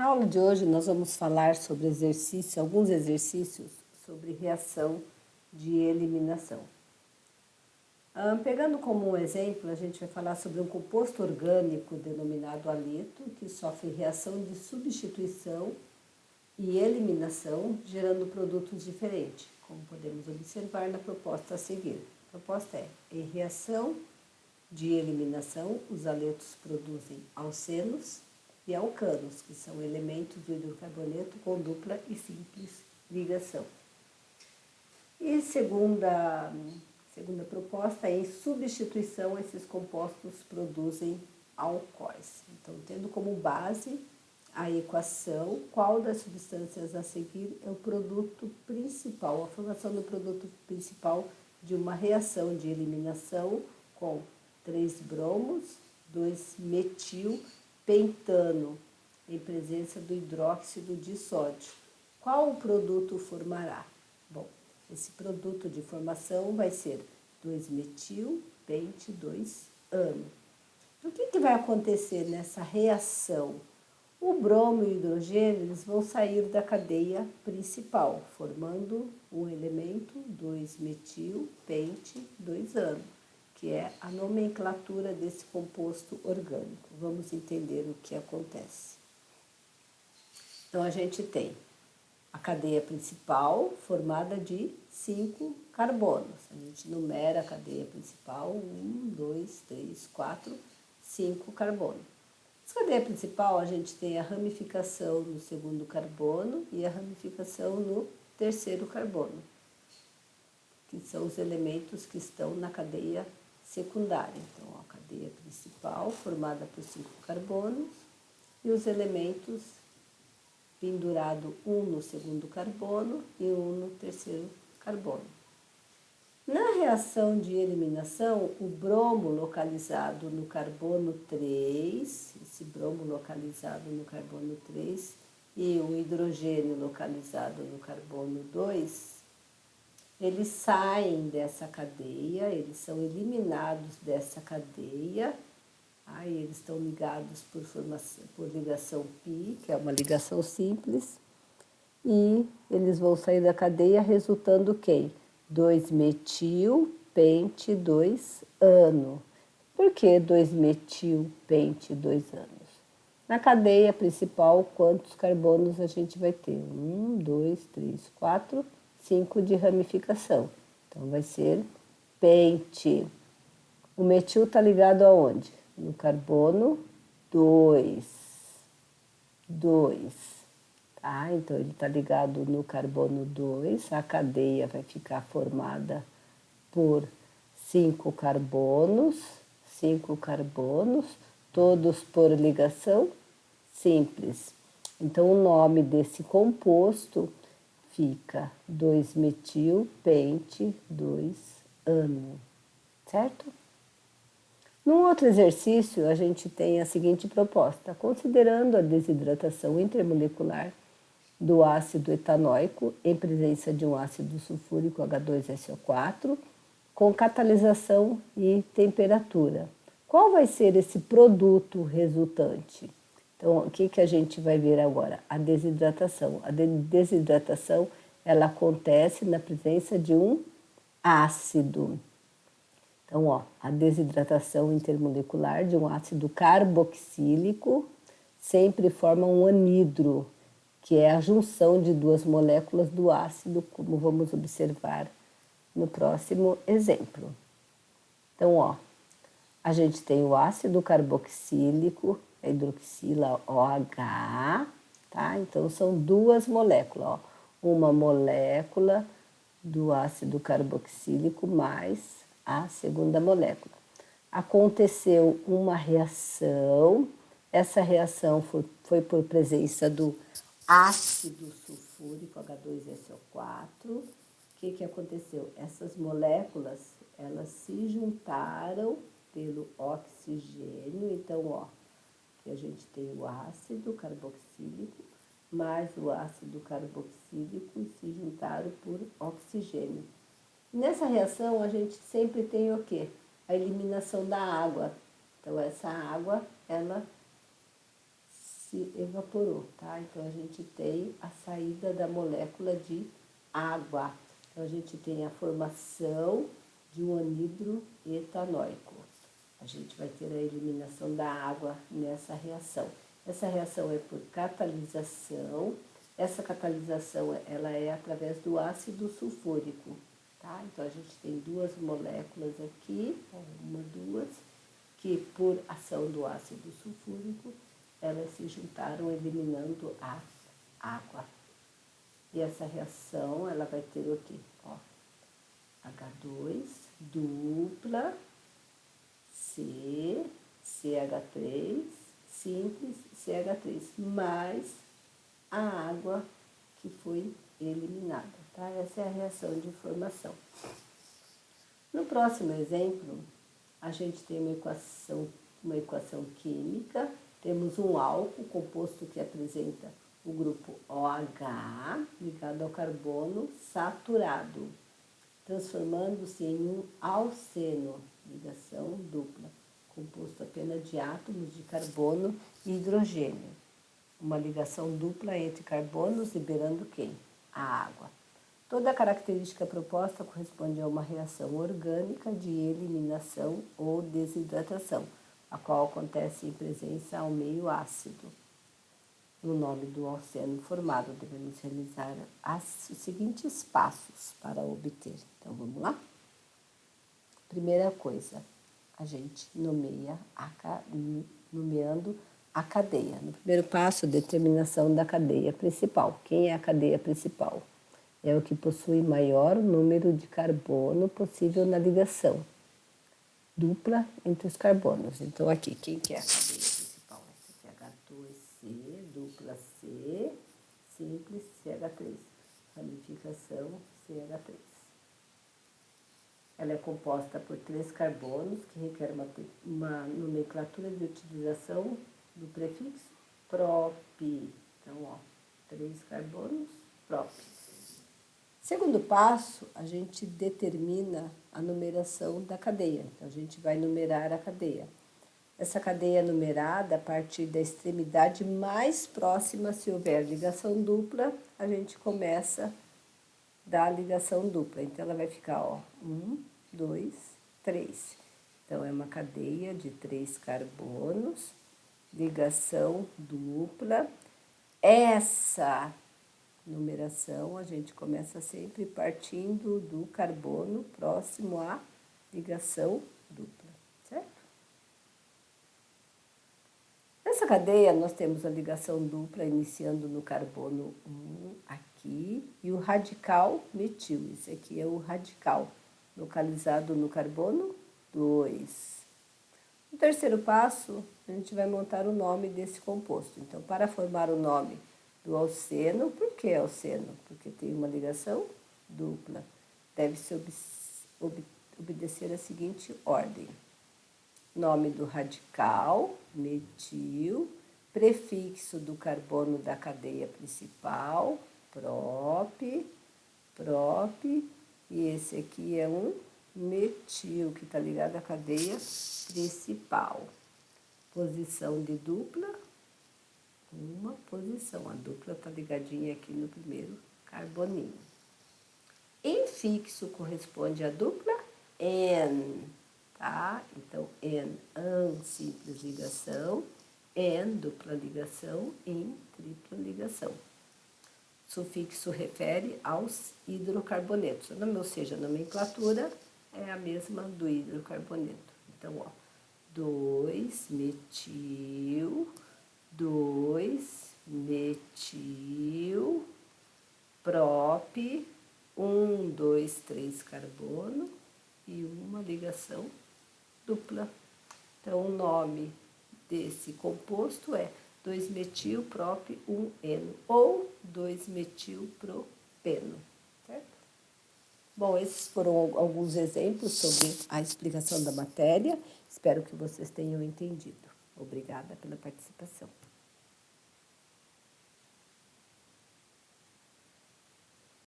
Na aula de hoje nós vamos falar sobre alguns exercícios sobre reação de eliminação. Pegando como um exemplo, a gente vai falar sobre um composto orgânico denominado haleto, que sofre reação de substituição e eliminação, gerando produtos diferentes, como podemos observar na proposta a seguir. A proposta é, em reação de eliminação, os haletos produzem alcenos e alcanos, que são elementos do hidrocarboneto com dupla e simples ligação. E segunda proposta, em substituição, esses compostos produzem alcoóis. Então, tendo como base a equação, qual das substâncias a seguir é o produto principal, a formação do produto principal de uma reação de eliminação com 3 bromos, 2 metilpentano, em presença do hidróxido de sódio. Qual o produto formará? Bom, esse produto de formação vai ser 2-metil-pente-2-ano. O que vai acontecer nessa reação? O bromo e o hidrogênio eles vão sair da cadeia principal, formando um elemento 2-metil-pente-2-ano, que é a nomenclatura desse composto orgânico. Vamos entender o que acontece. Então, a gente tem a cadeia principal formada de 5 carbonos. A gente numera a cadeia principal, 1, 2, 3, 4, 5 carbonos. Nessa cadeia principal, a gente tem a ramificação no segundo carbono e a ramificação no terceiro carbono, que são os elementos que estão na cadeia secundária. Então, a cadeia principal formada por 5 carbonos e os elementos pendurado um no segundo carbono e um no terceiro carbono. Na reação de eliminação, o bromo localizado no carbono 3, esse bromo localizado no carbono 3 e o hidrogênio localizado no carbono 2, eles saem dessa cadeia, eles são eliminados dessa cadeia. Aí eles estão ligados por ligação π, que é uma ligação simples, e eles vão sair da cadeia resultando quem? 2-metil-pente-2-ano. Por que 2-metil-pente-2-anos? Na cadeia principal, quantos carbonos a gente vai ter? 1, 2, 3, 4, 5 de ramificação. Então vai ser pente. O metil está ligado aonde? No carbono 2, tá? Então, ele está ligado no carbono 2, a cadeia vai ficar formada por 5 carbonos, todos por ligação simples. Então, o nome desse composto fica 2-metil-pente-2-ano, certo? Num outro exercício, a gente tem a seguinte proposta. Considerando a desidratação intermolecular do ácido etanóico em presença de um ácido sulfúrico H2SO4, com catalisação e temperatura. Qual vai ser esse produto resultante? Então, o que a gente vai ver agora? A desidratação. A desidratação, ela acontece na presença de um ácido. Então, a desidratação intermolecular de um ácido carboxílico sempre forma um anidro, que é a junção de 2 moléculas do ácido, como vamos observar no próximo exemplo. Então, a gente tem o ácido carboxílico, a hidroxila OH, tá? Então, são 2 moléculas, uma molécula do ácido carboxílico mais a segunda molécula. Aconteceu uma reação, essa reação foi por presença do ácido sulfúrico H2SO4. O que aconteceu? Essas moléculas, elas se juntaram pelo oxigênio. Então, que a gente tem o ácido carboxílico mais o ácido carboxílico se juntaram por oxigênio. Nessa reação, a gente sempre tem o quê? A eliminação da água. Então, essa água, ela se se evaporou, tá? Então, a gente tem a saída da molécula de água. Então, a gente tem a formação de um anidro etanóico. A gente vai ter a eliminação da água nessa reação. Essa reação é por catalisação. Essa catalisação ela é através do ácido sulfúrico, tá? Então, a gente tem duas moléculas aqui, uma, duas, que por ação do ácido sulfúrico, elas se juntaram eliminando a água. E essa reação, ela vai ter o quê? Ó, H2, dupla, C, CH3, simples, CH3, mais a água que foi eliminada, tá? Essa é a reação de formação. No próximo exemplo, a gente tem uma equação química, temos um álcool composto que apresenta o grupo OH ligado ao carbono saturado, transformando-se em um alceno, ligação dupla, composto apenas de átomos de carbono e hidrogênio. Uma ligação dupla entre carbonos liberando quem? A água. Toda a característica proposta corresponde a uma reação orgânica de eliminação ou desidratação, a qual acontece em presença ao meio ácido. No nome do alceno formado, devemos realizar os seguintes passos para obter. Então, vamos lá? Primeira coisa, a gente nomeando a cadeia. No primeiro passo, determinação da cadeia principal. Quem é a cadeia principal? É o que possui maior número de carbono possível na ligação dupla entre os carbonos. Então, aqui, quem que é a cadeia principal? Essa aqui é H2C, dupla C, simples CH3, ramificação CH3. Ela é composta por 3 carbonos, que requer uma nomenclatura de utilização do prefixo prop. Então, ó, 3 carbonos, prop. Segundo passo, a gente determina a numeração da cadeia. Então, a gente vai numerar a cadeia. Essa cadeia numerada, a partir da extremidade mais próxima, se houver ligação dupla, a gente começa da ligação dupla. Então, ela vai ficar, ó, 1, 2, 3. Então, é uma cadeia de 3 carbonos, ligação dupla. Essa numeração, a gente começa sempre partindo do carbono próximo à ligação dupla, certo? Nessa cadeia, nós temos a ligação dupla iniciando no carbono 1 aqui e o radical metil. Esse aqui é o radical, localizado no carbono 2. No terceiro passo, a gente vai montar o nome desse composto. Então, para formar o nome do alceno, por que alceno? Porque tem uma ligação dupla. Deve-se obedecer a seguinte ordem. Nome do radical, metil, prefixo do carbono da cadeia principal, prop, e esse aqui é um metil, que está ligado à cadeia principal. Posição de dupla, uma posição. A dupla está ligadinha aqui no primeiro carboninho. Infixo corresponde à dupla N, tá? Então, N, simples ligação, N, dupla ligação, em tripla ligação. Sufixo refere aos hidrocarbonetos, ou seja, a nomenclatura é a mesma do hidrocarboneto. Então, ó, 2-metil, 2-metil, prop, 1, 2, 3 carbono e uma ligação dupla. Então, o nome desse composto é 2-metil-prop-1-eno ou 2-metilpropeno, certo? Bom, esses foram alguns exemplos sobre a explicação da matéria. Espero que vocês tenham entendido. Obrigada pela participação.